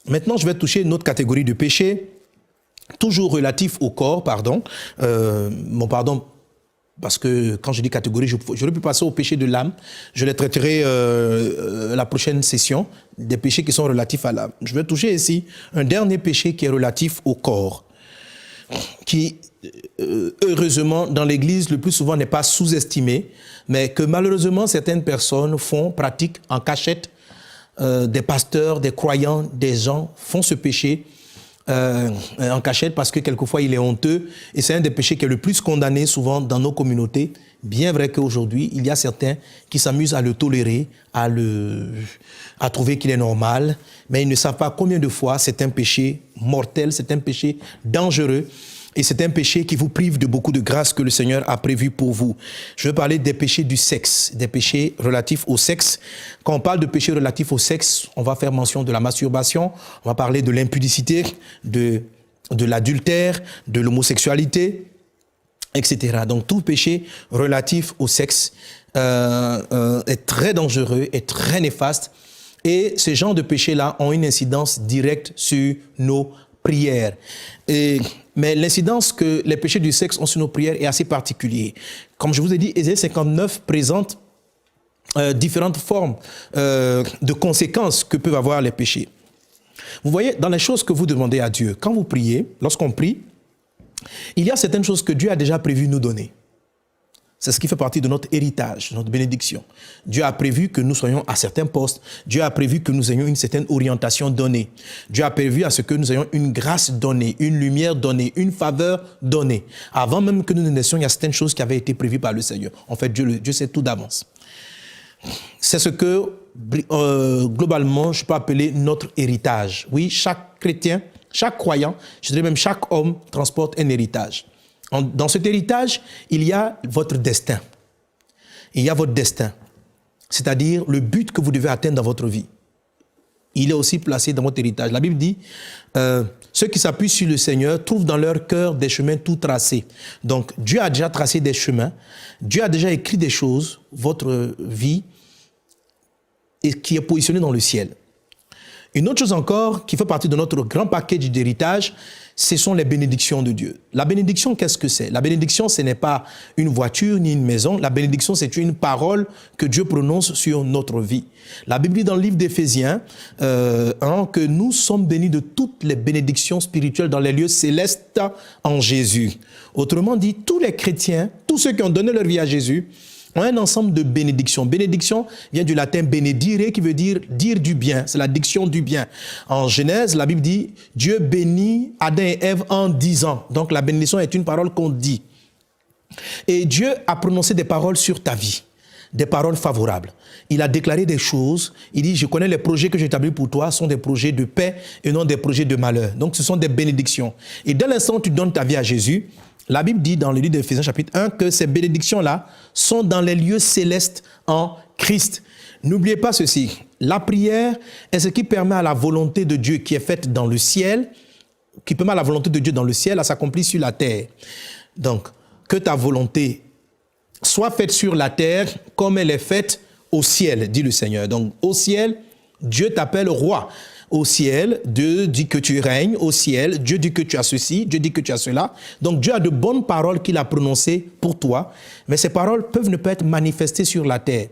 Maintenant, je vais toucher une autre catégorie de péché, toujours relatif au corps, parce que quand je dis catégorie, j'aurais pu passer au péché de l'âme. Je les traiterai la prochaine session, des péchés qui sont relatifs à l'âme. Je vais toucher ici un dernier péché qui est relatif au corps, qui, heureusement, dans l'Église, le plus souvent n'est pas sous-estimé, mais que malheureusement, certaines personnes pratiquent en cachette. Des pasteurs, des croyants, des gens font ce péché en cachette parce que quelquefois il est honteux et c'est un des péchés qui est le plus condamné souvent dans nos communautés. Bien vrai qu'aujourd'hui, il y a certains qui s'amusent à le tolérer, à trouver qu'il est normal, mais ils ne savent pas combien de fois c'est un péché mortel, c'est un péché dangereux. Et c'est un péché qui vous prive de beaucoup de grâce que le Seigneur a prévu pour vous. Je veux parler des péchés du sexe, des péchés relatifs au sexe. Quand on parle de péchés relatifs au sexe, on va faire mention de la masturbation, on va parler de l'impudicité, de l'adultère, de l'homosexualité, etc. Donc tout péché relatif au sexe est très dangereux, est très néfaste. Et ces genres de péchés-là ont une incidence directe sur nos prières. Mais l'incidence que les péchés du sexe ont sur nos prières est assez particulière. Comme je vous ai dit, Ésaïe 59 présente différentes formes de conséquences que peuvent avoir les péchés. Vous voyez, dans les choses que vous demandez à Dieu, quand vous priez, lorsqu'on prie, il y a certaines choses que Dieu a déjà prévu nous donner. C'est ce qui fait partie de notre héritage, notre bénédiction. Dieu a prévu que nous soyons à certains postes. Dieu a prévu que nous ayons une certaine orientation donnée. Dieu a prévu à ce que nous ayons une grâce donnée, une lumière donnée, une faveur donnée. Avant même que nous ne naissions, il y a certaines choses qui avaient été prévues par le Seigneur. En fait, Dieu sait tout d'avance. C'est ce que, globalement, je peux appeler notre héritage. Oui, chaque chrétien, chaque croyant, je dirais même chaque homme transporte un héritage. Dans cet héritage, il y a votre destin. Il y a votre destin, c'est-à-dire le but que vous devez atteindre dans votre vie. Il est aussi placé dans votre héritage. La Bible dit, ceux qui s'appuient sur le Seigneur trouvent dans leur cœur des chemins tout tracés. Donc, Dieu a déjà tracé des chemins. Dieu a déjà écrit des choses, votre vie, et qui est positionnée dans le ciel. Une autre chose encore qui fait partie de notre grand package d'héritage, ce sont les bénédictions de Dieu. La bénédiction, qu'est-ce que c'est? La bénédiction, ce n'est pas une voiture ni une maison. La bénédiction, c'est une parole que Dieu prononce sur notre vie. La Bible dit dans le livre d'Éphésiens que nous sommes bénis de toutes les bénédictions spirituelles dans les lieux célestes en Jésus. Autrement dit, tous les chrétiens, tous ceux qui ont donné leur vie à Jésus, ont un ensemble de bénédictions. Bénédiction vient du latin benedire, qui veut dire du bien. C'est la diction du bien. En Genèse, la Bible dit, Dieu bénit Adam et Ève en disant. Donc la bénédiction est une parole qu'on dit. Et Dieu a prononcé des paroles sur ta vie, des paroles favorables. Il a déclaré des choses. Il dit, je connais les projets que j'ai établis pour toi, sont des projets de paix et non des projets de malheur. Donc ce sont des bénédictions. Et dès l'instant où tu donnes ta vie à Jésus, la Bible dit dans le livre d'Éphésiens chapitre 1 que ces bénédictions-là sont dans les lieux célestes en Christ. N'oubliez pas ceci, la prière est ce qui permet à la volonté de Dieu qui est faite dans le ciel, qui permet à la volonté de Dieu dans le ciel à s'accomplir sur la terre. Donc, que ta volonté soit faite sur la terre comme elle est faite au ciel, dit le Seigneur. Donc, au ciel, Dieu t'appelle roi. Au ciel, Dieu dit que tu règnes. Au ciel, Dieu dit que tu as ceci, Dieu dit que tu as cela. Donc Dieu a de bonnes paroles qu'il a prononcées pour toi, mais ces paroles peuvent ne pas être manifestées sur la terre.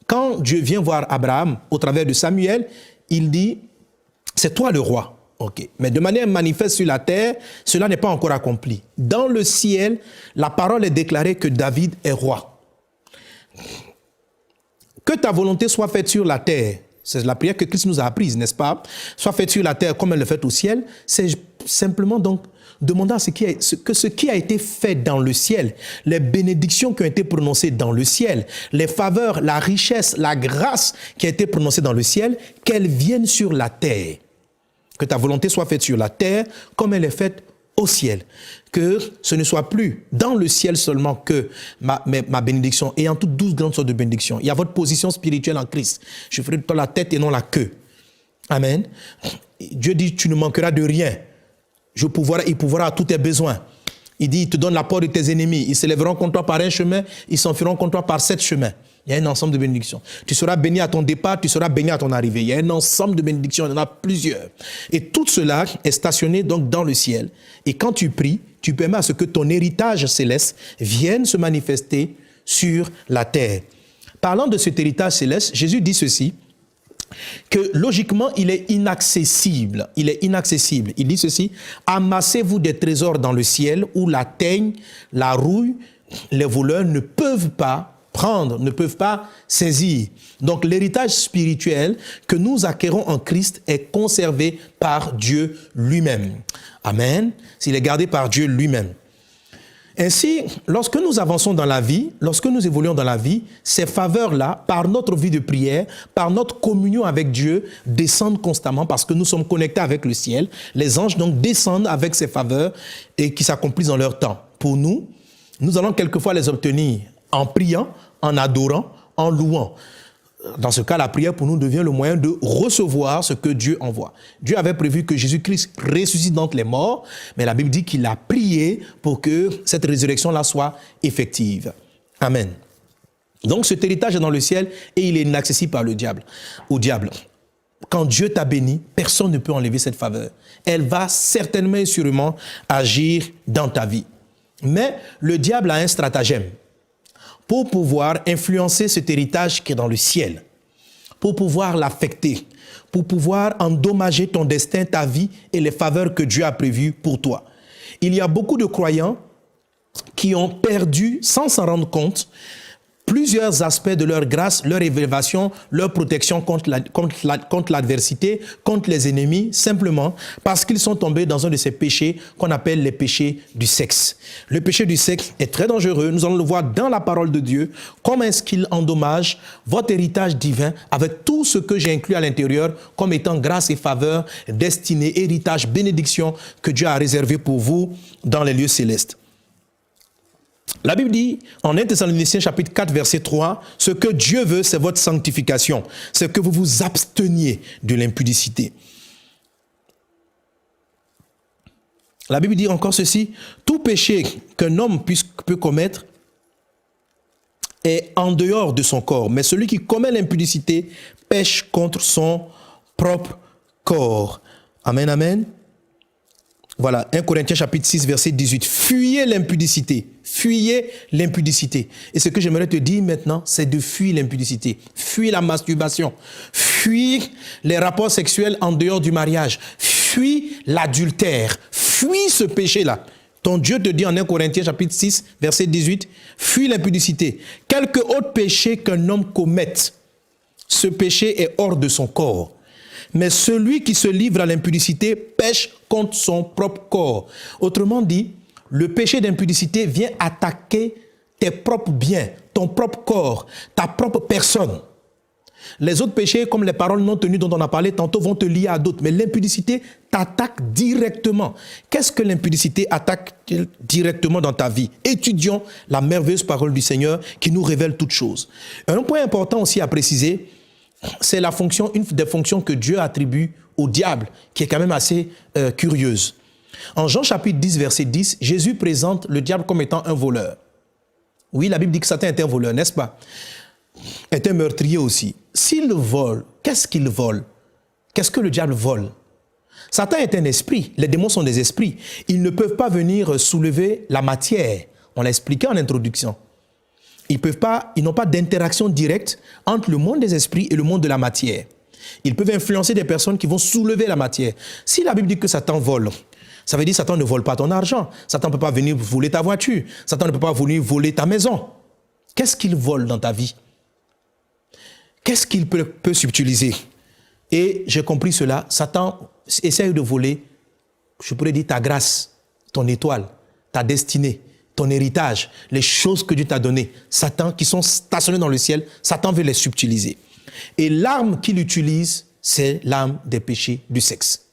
Quand Dieu vient voir Abraham au travers de Samuel, il dit, c'est toi le roi. Okay. Mais de manière manifeste sur la terre, cela n'est pas encore accompli. Dans le ciel, la parole est déclarée que David est roi. Que ta volonté soit faite sur la terre. C'est la prière que Christ nous a apprise, n'est-ce pas? Soit faite sur la terre comme elle le fait au ciel. C'est simplement donc demander à ce qui a été fait dans le ciel, les bénédictions qui ont été prononcées dans le ciel, les faveurs, la richesse, la grâce qui a été prononcée dans le ciel, qu'elles viennent sur la terre. Que ta volonté soit faite sur la terre comme elle est faite au ciel. Que ce ne soit plus dans le ciel seulement que ma bénédiction, et en toutes 12 grandes sortes de bénédictions. Il y a votre position spirituelle en Christ. Je ferai de toi la tête et non la queue. Amen. Dieu dit, tu ne manqueras de rien. Il pourvoira à tous tes besoins. Il dit, il te donne la porte de tes ennemis. Ils s'élèveront contre toi par un chemin, ils s'enfuiront contre toi par 7 chemins. Il y a un ensemble de bénédictions. Tu seras béni à ton départ, tu seras béni à ton arrivée. Il y a un ensemble de bénédictions, il y en a plusieurs. Et tout cela est stationné donc dans le ciel. Et quand tu pries, tu permets à ce que ton héritage céleste vienne se manifester sur la terre. Parlant de cet héritage céleste, Jésus dit ceci, que logiquement, il est inaccessible. Il est inaccessible. Il dit ceci, amassez-vous des trésors dans le ciel où la teigne, la rouille, les voleurs ne peuvent pas prendre, ne peuvent pas saisir. Donc l'héritage spirituel que nous acquérons en Christ est conservé par Dieu lui-même. Amen. S'il est gardé par Dieu lui-même. Ainsi, lorsque nous avançons dans la vie, lorsque nous évoluons dans la vie, ces faveurs-là, par notre vie de prière, par notre communion avec Dieu, descendent constamment parce que nous sommes connectés avec le ciel. Les anges donc descendent avec ces faveurs et qui s'accomplissent dans leur temps. Pour nous, nous allons quelquefois les obtenir en priant, en adorant, en louant. Dans ce cas, la prière pour nous devient le moyen de recevoir ce que Dieu envoie. Dieu avait prévu que Jésus-Christ ressuscite d'entre les morts, mais la Bible dit qu'il a prié pour que cette résurrection-là soit effective. Amen. Donc cet héritage est dans le ciel et il est inaccessible par le diable, au diable. Quand Dieu t'a béni, personne ne peut enlever cette faveur. Elle va certainement et sûrement agir dans ta vie. Mais le diable a un stratagème pour pouvoir influencer cet héritage qui est dans le ciel, pour pouvoir l'affecter, pour pouvoir endommager ton destin, ta vie et les faveurs que Dieu a prévues pour toi. Il y a beaucoup de croyants qui ont perdu, sans s'en rendre compte, plusieurs aspects de leur grâce, leur élévation, leur protection contre l'adversité, contre les ennemis, simplement parce qu'ils sont tombés dans un de ces péchés qu'on appelle les péchés du sexe. Le péché du sexe est très dangereux. Nous allons le voir dans la parole de Dieu. Comment est-ce qu'il endommage votre héritage divin avec tout ce que j'ai inclus à l'intérieur comme étant grâce et faveur, destinée, héritage, bénédiction que Dieu a réservé pour vous dans les lieux célestes. La Bible dit, en 1 Thessaloniciens chapitre 4, verset 3, « Ce que Dieu veut, c'est votre sanctification, c'est que vous vous absteniez de l'impudicité. » La Bible dit encore ceci, « Tout péché qu'un homme peut commettre est en dehors de son corps, mais celui qui commet l'impudicité pêche contre son propre corps. » Amen, amen. Voilà, 1 Corinthiens chapitre 6, verset 18. Fuyez l'impudicité. Fuyez l'impudicité. Et ce que j'aimerais te dire maintenant, c'est de fuir l'impudicité. Fuis la masturbation. Fuis les rapports sexuels en dehors du mariage. Fuis l'adultère. Fuis ce péché-là. Ton Dieu te dit en 1 Corinthiens chapitre 6, verset 18, fuis l'impudicité. Quelque autre péché qu'un homme commette, ce péché est hors de son corps. Mais celui qui se livre à l'impudicité pêche contre son propre corps. Autrement dit, le péché d'impudicité vient attaquer tes propres biens, ton propre corps, ta propre personne. Les autres péchés, comme les paroles non tenues dont on a parlé tantôt, vont te lier à d'autres. Mais l'impudicité t'attaque directement. Qu'est-ce que l'impudicité attaque directement dans ta vie? Étudions la merveilleuse parole du Seigneur qui nous révèle toutes choses. Un point important aussi à préciser, c'est la fonction, une des fonctions que Dieu attribue au diable, qui est quand même assez curieuse. En Jean chapitre 10, verset 10, Jésus présente le diable comme étant un voleur. Oui, la Bible dit que Satan est un voleur, n'est-ce pas? Est un meurtrier aussi. S'il vole, qu'est-ce qu'il vole? Qu'est-ce que le diable vole? Satan est un esprit, les démons sont des esprits. Ils ne peuvent pas venir soulever la matière. On l'a expliqué en introduction. Ils n'ont pas d'interaction directe entre le monde des esprits et le monde de la matière. Ils peuvent influencer des personnes qui vont soulever la matière. Si la Bible dit que Satan vole, ça veut dire que Satan ne vole pas ton argent. Satan ne peut pas venir voler ta voiture. Satan ne peut pas venir voler ta maison. Qu'est-ce qu'il vole dans ta vie? Qu'est-ce qu'il peut subtiliser? Et j'ai compris cela. Satan essaye de voler, je pourrais dire, ta grâce, ton étoile, ta destinée, ton héritage, les choses que Dieu t'a données. Satan, qui sont stationnées dans le ciel, Satan veut les subtiliser. Et l'arme qu'il utilise, c'est l'arme des péchés du sexe.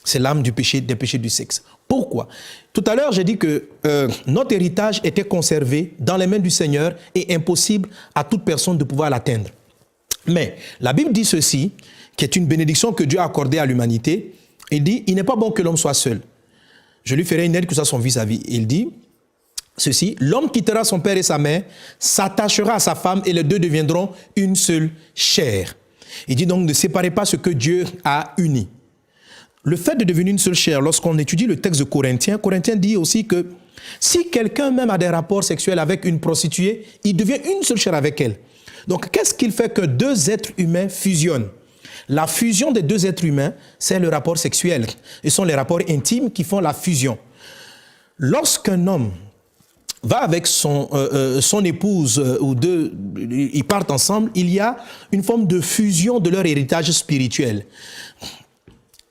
C'est l'arme des péchés du sexe. Pourquoi? Tout à l'heure, j'ai dit que notre héritage était conservé dans les mains du Seigneur et impossible à toute personne de pouvoir l'atteindre. Mais la Bible dit ceci, qui est une bénédiction que Dieu a accordée à l'humanité. Il dit, il n'est pas bon que l'homme soit seul. Je lui ferai une aide que ce soit son vis-à-vis. Il dit, ceci, l'homme quittera son père et sa mère, s'attachera à sa femme et les deux deviendront une seule chair. Il dit donc ne séparez pas ce que Dieu a uni. Le fait de devenir une seule chair, lorsqu'on étudie le texte de Corinthiens dit aussi que si quelqu'un même a des rapports sexuels avec une prostituée, il devient une seule chair avec elle. Donc qu'est-ce qu'il fait que deux êtres humains fusionnent? La fusion des deux êtres humains, c'est le rapport sexuel. Ce sont les rapports intimes qui font la fusion. Lorsqu'un homme va avec son épouse ou deux, ils partent ensemble, il y a une forme de fusion de leur héritage spirituel.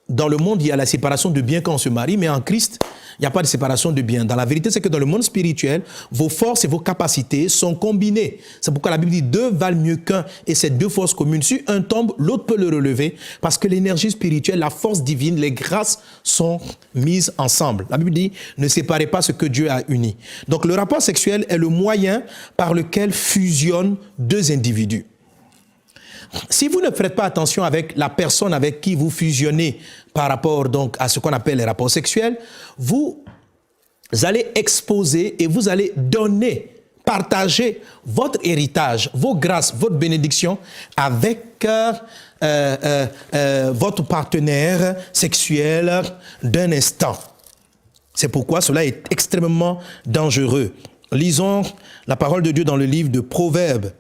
Dans le monde, il y a la séparation de biens quand on se marie, mais en Christ, il n'y a pas de séparation de biens. Dans la vérité, c'est que dans le monde spirituel, vos forces et vos capacités sont combinées. C'est pourquoi la Bible dit deux valent mieux qu'un, et ces deux forces communes. Si un tombe, l'autre peut le relever, parce que l'énergie spirituelle, la force divine, les grâces sont mises ensemble. La Bible dit, ne séparez pas ce que Dieu a uni. Donc le rapport sexuel est le moyen par lequel fusionnent deux individus. Si vous ne faites pas attention avec la personne avec qui vous fusionnez par rapport donc à ce qu'on appelle les rapports sexuels, vous allez exposer et vous allez donner, partager votre héritage, vos grâces, votre bénédiction avec votre partenaire sexuel d'un instant. C'est pourquoi cela est extrêmement dangereux. Lisons la parole de Dieu dans le livre de Proverbes,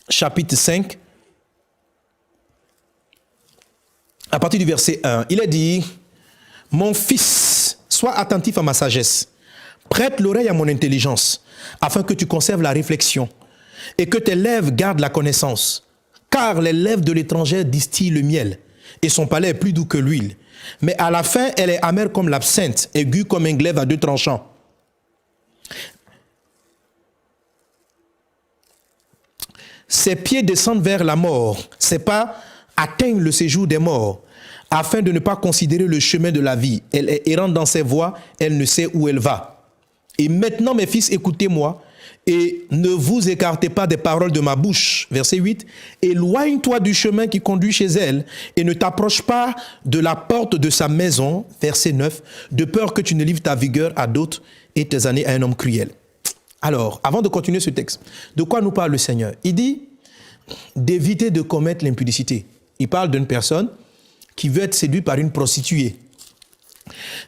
chapitre 5, à partir du verset 1, il est dit « Mon fils, sois attentif à ma sagesse, prête l'oreille à mon intelligence, afin que tu conserves la réflexion, et que tes lèvres gardent la connaissance. Car les lèvres de l'étranger distillent le miel, et son palais est plus doux que l'huile. Mais à la fin, elle est amère comme l'absinthe, aiguë comme un glaive à deux tranchants. Ses pieds descendent vers la mort, ses pas atteignent le séjour des morts, afin de ne pas considérer le chemin de la vie. Elle est errante dans ses voies, elle ne sait où elle va. Et maintenant, mes fils, écoutez-moi, et ne vous écartez pas des paroles de ma bouche. Verset 8. Éloigne-toi du chemin qui conduit chez elle, et ne t'approche pas de la porte de sa maison. Verset 9. De peur que tu ne livres ta vigueur à d'autres et tes années à un homme cruel. Alors, avant de continuer ce texte, de quoi nous parle le Seigneur? Il dit d'éviter de commettre l'impudicité. Il parle d'une personne qui veut être séduite par une prostituée.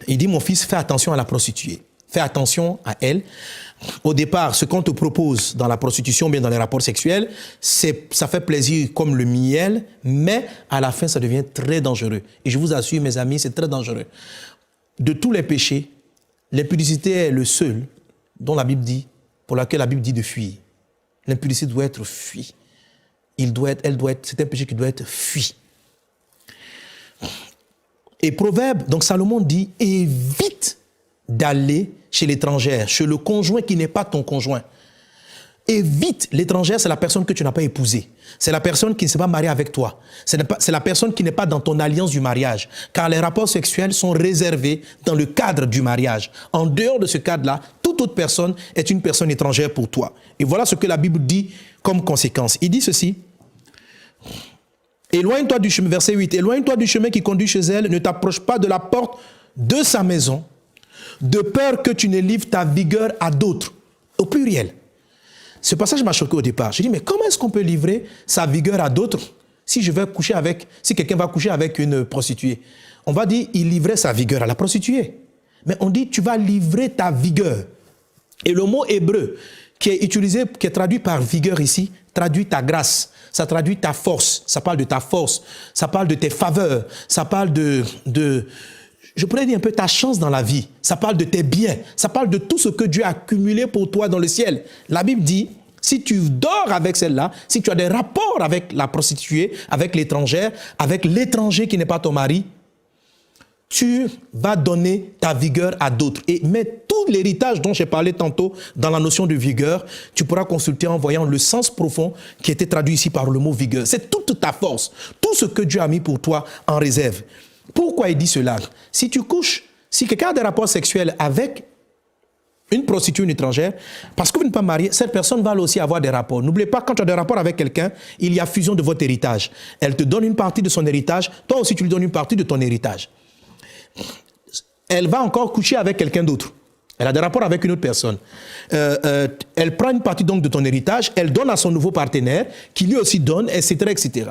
Il dit, mon fils, fais attention à la prostituée. Fais attention à elle. Au départ, ce qu'on te propose dans la prostitution, bien dans les rapports sexuels, ça fait plaisir comme le miel, mais à la fin, ça devient très dangereux. Et je vous assure, mes amis, c'est très dangereux. De tous les péchés, l'impudicité est le seul dont la Bible dit, pour lequel la Bible dit de fuir. L'impudicité doit être fui. C'est un péché qui doit être fui. Et Proverbe, donc Salomon dit, évite d'aller chez l'étrangère, chez le conjoint qui n'est pas ton conjoint. Évite, l'étrangère, c'est la personne que tu n'as pas épousée. C'est la personne qui ne s'est pas mariée avec toi. C'est la personne qui n'est pas dans ton alliance du mariage. Car les rapports sexuels sont réservés dans le cadre du mariage. En dehors de ce cadre-là, toute autre personne est une personne étrangère pour toi. Et voilà ce que la Bible dit comme conséquence. Il dit ceci. Éloigne-toi du chemin, verset 8, éloigne-toi du chemin qui conduit chez elle, ne t'approche pas de la porte de sa maison, de peur que tu ne livres ta vigueur à d'autres, au pluriel. Ce passage m'a choqué au départ. J'ai dit, mais comment est-ce qu'on peut livrer sa vigueur à d'autres si quelqu'un va coucher avec une prostituée? On va dire, il livrait sa vigueur à la prostituée. Mais on dit, tu vas livrer ta vigueur. Et le mot hébreu qui est utilisé, qui est traduit par vigueur ici, traduit ta grâce. Ça traduit ta force, ça parle de ta force, ça parle de tes faveurs, ça parle je pourrais dire un peu ta chance dans la vie, ça parle de tes biens, ça parle de tout ce que Dieu a accumulé pour toi dans le ciel. La Bible dit, si tu dors avec celle-là, si tu as des rapports avec la prostituée, avec l'étrangère, avec l'étranger qui n'est pas ton mari, tu vas donner ta vigueur à d'autres. Mais tout l'héritage dont j'ai parlé tantôt dans la notion de vigueur, tu pourras consulter en voyant le sens profond qui était traduit ici par le mot vigueur. C'est toute ta force, tout ce que Dieu a mis pour toi en réserve. Pourquoi il dit cela? Si quelqu'un a des rapports sexuels avec une prostituée, une étrangère, parce que vous n'êtes pas marié, cette personne va aussi avoir des rapports. N'oubliez pas, quand tu as des rapports avec quelqu'un, il y a fusion de votre héritage. Elle te donne une partie de son héritage, toi aussi tu lui donnes une partie de ton héritage. Elle va encore coucher avec quelqu'un d'autre. Elle a des rapports avec une autre personne. Elle prend une partie donc de ton héritage, elle donne à son nouveau partenaire, qui lui aussi donne, etc., etc.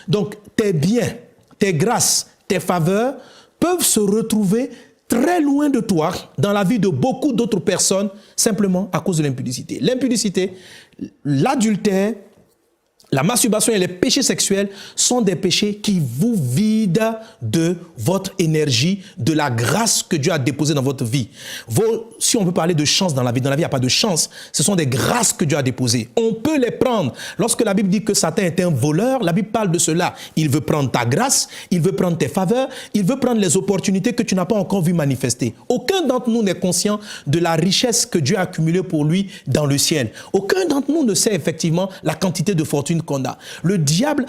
Donc, tes biens, tes grâces, tes faveurs peuvent se retrouver très loin de toi dans la vie de beaucoup d'autres personnes, simplement à cause de l'impudicité. L'impudicité, l'adultère, la masturbation et les péchés sexuels sont des péchés qui vous vident de votre énergie, de la grâce que Dieu a déposée dans votre vie. Si on peut parler de chance dans la vie il n'y a pas de chance. Ce sont des grâces que Dieu a déposées. On peut les prendre. Lorsque la Bible dit que Satan est un voleur, la Bible parle de cela. Il veut prendre ta grâce, il veut prendre tes faveurs, il veut prendre les opportunités que tu n'as pas encore vues manifester. Aucun d'entre nous n'est conscient de la richesse que Dieu a accumulée pour lui dans le ciel. Aucun d'entre nous ne sait effectivement la quantité de fortune qu'on a. Le diable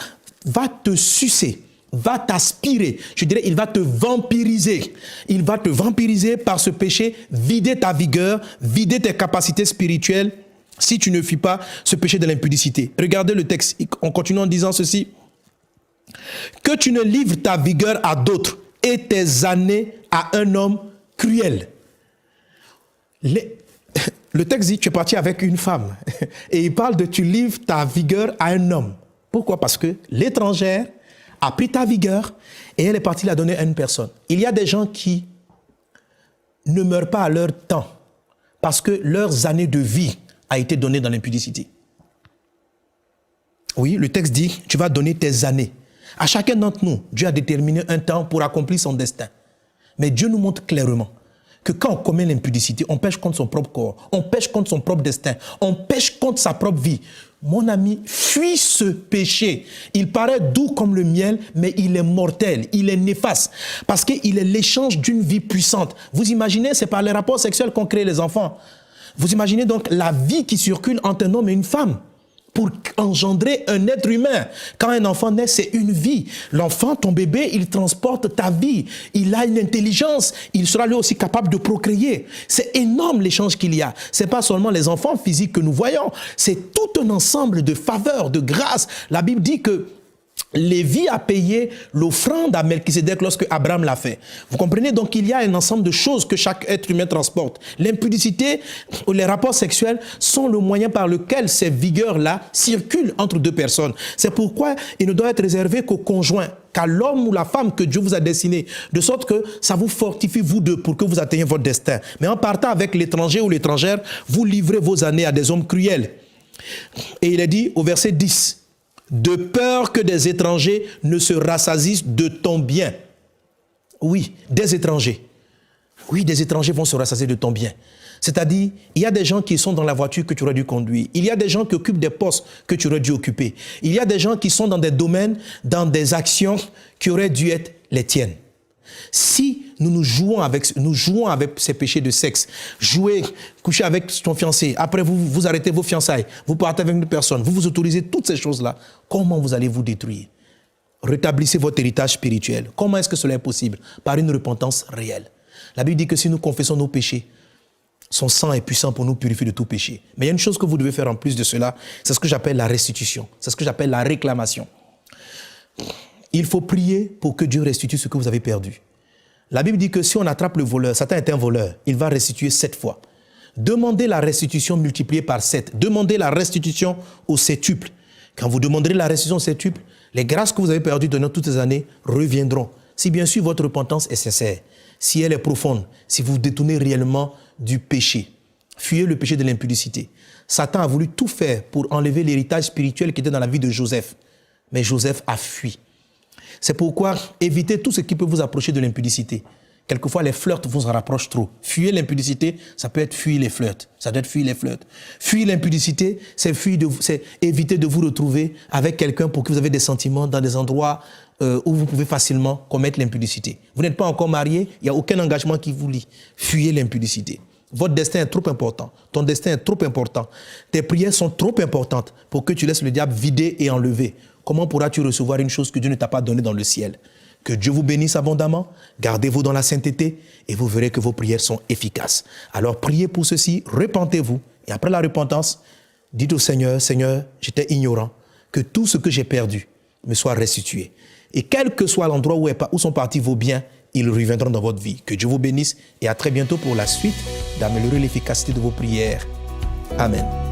va te sucer, va t'aspirer, je dirais, il va te vampiriser. Il va te vampiriser par ce péché, vider ta vigueur, vider tes capacités spirituelles, si tu ne fuis pas ce péché de l'impudicité. Regardez le texte, on continue en disant ceci. Que tu ne livres ta vigueur à d'autres et tes années à un homme cruel. Le texte dit, tu es parti avec une femme. Et il parle de tu livres ta vigueur à un homme. Pourquoi? Parce que l'étrangère a pris ta vigueur et elle est partie la donner à une personne. Il y a des gens qui ne meurent pas à leur temps parce que leurs années de vie a été donnée dans l'impudicité. Oui, le texte dit, tu vas donner tes années. À chacun d'entre nous, Dieu a déterminé un temps pour accomplir son destin. Mais Dieu nous montre clairement que quand on commet l'impudicité, on pêche contre son propre corps, on pêche contre son propre destin, on pêche contre sa propre vie. Mon ami, fuis ce péché. Il paraît doux comme le miel, mais il est mortel, il est néfaste, parce qu'il est l'échange d'une vie puissante. Vous imaginez, c'est par les rapports sexuels qu'on crée les enfants. Vous imaginez donc la vie qui circule entre un homme et une femme pour engendrer un être humain. Quand un enfant naît, c'est une vie. L'enfant, ton bébé, il transporte ta vie. Il a une intelligence. Il sera lui aussi capable de procréer. C'est énorme l'échange qu'il y a. C'est pas seulement les enfants physiques que nous voyons. C'est tout un ensemble de faveurs, de grâces. La Bible dit que Lévi a payé l'offrande à Melchisédek lorsque Abraham l'a fait. Vous comprenez? Donc il y a un ensemble de choses que chaque être humain transporte. L'impudicité ou les rapports sexuels sont le moyen par lequel ces vigueurs-là circulent entre deux personnes. C'est pourquoi il ne doit être réservé qu'au conjoint, qu'à l'homme ou la femme que Dieu vous a destiné, de sorte que ça vous fortifie vous deux pour que vous atteigniez votre destin. Mais en partant avec l'étranger ou l'étrangère, vous livrez vos années à des hommes cruels. Et il est dit au verset 10, de peur que des étrangers ne se rassasissent de ton bien. Oui, des étrangers. Oui, des étrangers vont se rassasier de ton bien. C'est-à-dire, il y a des gens qui sont dans la voiture que tu aurais dû conduire. Il y a des gens qui occupent des postes que tu aurais dû occuper. Il y a des gens qui sont dans des domaines, dans des actions qui auraient dû être les tiennes. Si nous jouons avec ces péchés de sexe, coucher avec ton fiancé, après vous arrêtez vos fiançailles, vous partez avec une personne, vous autorisez toutes ces choses-là, comment vous allez vous détruire? Rétablissez votre héritage spirituel. Comment est-ce que cela est possible? Par une repentance réelle. La Bible dit que si nous confessons nos péchés, son sang est puissant pour nous purifier de tout péché. Mais il y a une chose que vous devez faire en plus de cela, c'est ce que j'appelle la restitution, c'est ce que j'appelle la réclamation. Il faut prier pour que Dieu restitue ce que vous avez perdu. La Bible dit que si on attrape le voleur, Satan est un voleur, il va restituer 7 fois. Demandez la restitution multipliée par 7. Demandez la restitution au septuple. Quand vous demanderez la restitution au septuple, les grâces que vous avez perdues durant toutes ces années reviendront. Si bien sûr votre repentance est sincère, si elle est profonde, si vous vous détournez réellement du péché, fuyez le péché de l'impudicité. Satan a voulu tout faire pour enlever l'héritage spirituel qui était dans la vie de Joseph. Mais Joseph a fui. C'est pourquoi évitez tout ce qui peut vous approcher de l'impudicité. Quelquefois, les flirts vous en rapprochent trop. Fuir l'impudicité, ça peut être fuir les flirts. Ça doit être fuir les flirts. Fuir l'impudicité, c'est éviter de vous retrouver avec quelqu'un pour que vous avez des sentiments dans des endroits où vous pouvez facilement commettre l'impudicité. Vous n'êtes pas encore marié, il n'y a aucun engagement qui vous lie. Fuyez l'impudicité. Votre destin est trop important. Ton destin est trop important. Tes prières sont trop importantes pour que tu laisses le diable vider et enlever. Comment pourras-tu recevoir une chose que Dieu ne t'a pas donnée dans le ciel? Que Dieu vous bénisse abondamment, gardez-vous dans la sainteté et vous verrez que vos prières sont efficaces. Alors priez pour ceci, repentez-vous et après la repentance, dites au Seigneur, Seigneur, j'étais ignorant, que tout ce que j'ai perdu me soit restitué. Et quel que soit l'endroit où sont partis vos biens, ils reviendront dans votre vie. Que Dieu vous bénisse et à très bientôt pour la suite d'améliorer l'efficacité de vos prières. Amen.